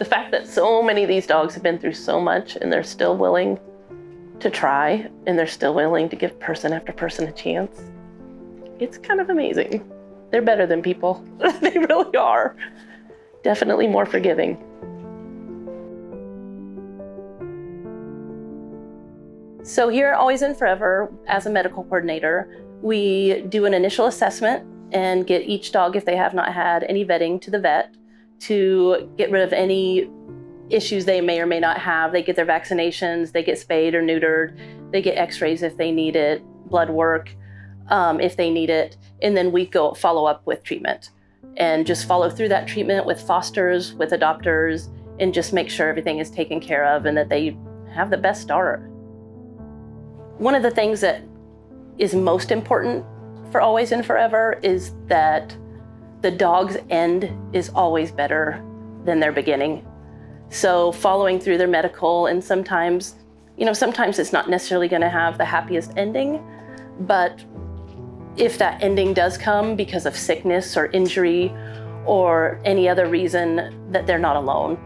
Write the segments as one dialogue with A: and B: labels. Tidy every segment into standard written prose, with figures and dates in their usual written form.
A: The fact that so many of these dogs have been through so much and they're still willing to try and they're still willing to give person after person a chance, it's kind of amazing. They're better than people. They really are. Definitely more forgiving. So here at Always and Forever, as a medical coordinator, we do an initial assessment and get each dog, if they have not had any vetting, to the vet to get rid of any issues they may or may not have. They get their vaccinations, they get spayed or neutered, they get x-rays if they need it, blood work if they need it, and then we go follow up with treatment and just follow through that treatment with fosters, with adopters, and just make sure everything is taken care of and that they have the best start. One of the things that is most important for Always and Forever is that the dog's end is always better than their beginning. So following through their medical, and sometimes it's not necessarily going to have the happiest ending, but if that ending does come because of sickness or injury or any other reason, that they're not alone.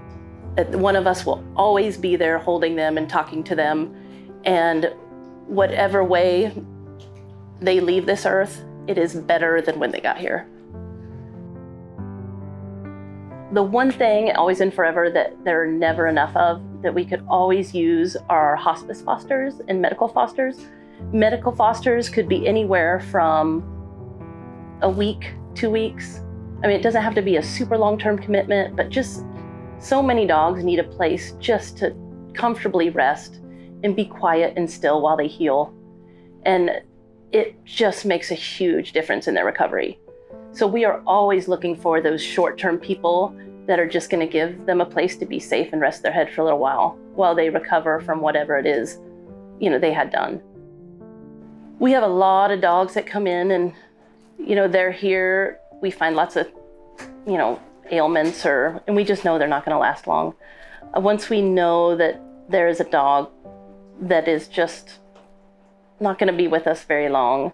A: That one of us will always be there holding them and talking to them, and whatever way they leave this earth, it is better than when they got here. The one thing, Always and Forever, that there are never enough of, that we could always use are hospice fosters and medical fosters. Medical fosters could be anywhere from a week, 2 weeks. I mean, it doesn't have to be a super long-term commitment, but just so many dogs need a place just to comfortably rest and be quiet and still while they heal. And it just makes a huge difference in their recovery. So we are always looking for those short-term people that are just going to give them a place to be safe and rest their head for a little while they recover from whatever it is, they had done. We have a lot of dogs that come in and, they're here. We find lots of, ailments and we just know they're not going to last long. Once we know that there is a dog that is just not going to be with us very long,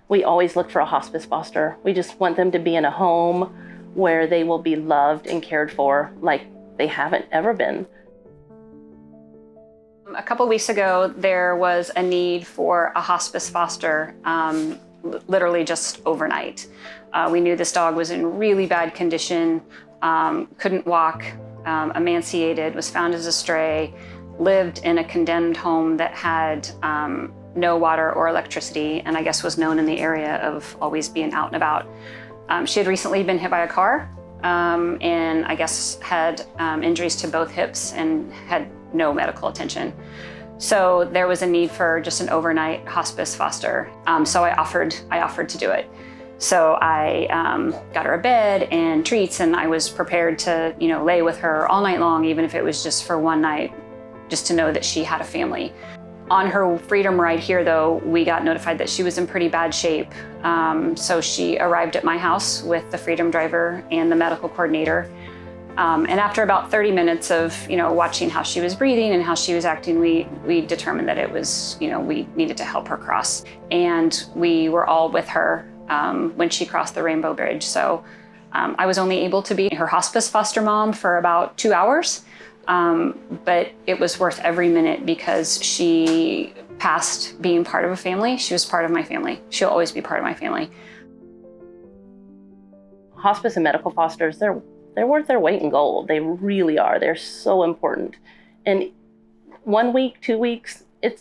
A: we always look for a hospice foster. We just want them to be in a home where they will be loved and cared for like they haven't ever been.
B: A couple weeks ago, there was a need for a hospice foster, literally just overnight. We knew this dog was in really bad condition, couldn't walk, emaciated, was found as a stray, lived in a condemned home that had no water or electricity, and I guess was known in the area of always being out and about. She had recently been hit by a car, and I guess had injuries to both hips and had no medical attention. So there was a need for just an overnight hospice foster. So I offered to do it. So I got her a bed and treats, and I was prepared to, lay with her all night long, even if it was just for one night, just to know that she had a family. On her freedom ride here, though, we got notified that she was in pretty bad shape. So she arrived at my house with the freedom driver and the medical coordinator. And after about 30 minutes of, watching how she was breathing and how she was acting, we determined that it was, we needed to help her cross. And we were all with her when she crossed the Rainbow Bridge. So I was only able to be her hospice foster mom for about 2 hours. But it was worth every minute because she passed being part of a family. She was part of my family. She'll always be part of my family.
A: Hospice and medical fosters, they're worth their weight in gold. They really are. They're so important. And 1 week, 2 weeks, it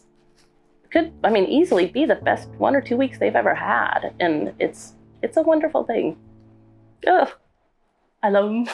A: could easily be the best 1 or 2 weeks they've ever had. And it's a wonderful thing. Ugh, I love them.